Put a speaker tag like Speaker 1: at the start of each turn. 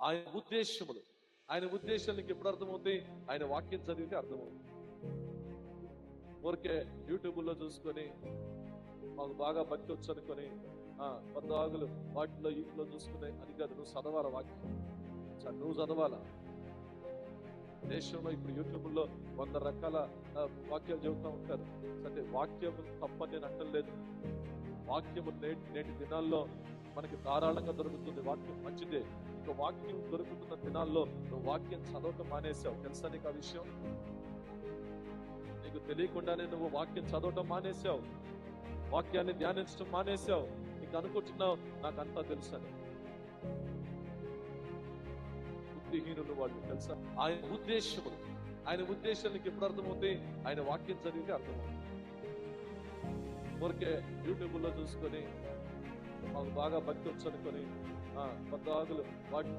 Speaker 1: ఆయన ఉద్దేశములు, ఆయన ఉద్దేశం నీకు ఎప్పుడు అర్థమవుతుంది? ఆయన వాక్యం చదివితే అర్థమవుతుంది. ఊరికే యూట్యూబ్లో చూసుకొని మాకు బాగా భక్తి వచ్చు అనుకొని పద్దాగులు వాటిలో వీటిలో చూసుకునే అది కాదు. నువ్వు చదవాల వాక్యం, నువ్వు చదవాలా. దేశంలో ఇప్పుడు యూట్యూబ్లో 100 రకాల వాక్యాలు చెబుతూ ఉంటారు. అంటే వాక్యం తప్పని నేను అంటలేదు. వాక్యము నేటి దినాల్లో మనకి ధారాళంగా దొరుకుతుంది. వాక్యం మంచిదే. ఇక వాక్యం దొరుకుతున్న దినాల్లో నువ్వు వాక్యం చదవటం మానేసావు. తెలుసా నీకు ఆ విషయం? నీకు తెలియకుండానే నువ్వు వాక్యం చదవటం మానేసావు, వాక్యాన్ని ధ్యానించడం మానేసావు. నీకు అనుకుంటున్నావు నాకంతా తెలుసని. బుద్ధిహీనులు వాళ్ళు, తెలుసా? ఆయన ఉద్దేశములు, ఆయన ఉద్దేశం నీకు ఎప్పుడు అర్థమవుతుంది? ఆయన వాక్యం చదివితే అర్థమవుతుంది. ఊరికే యూట్యూబ్లో చూసుకొని మాకు బాగా భక్తి వచ్చు అనుకొని పద్దాగులు వాటి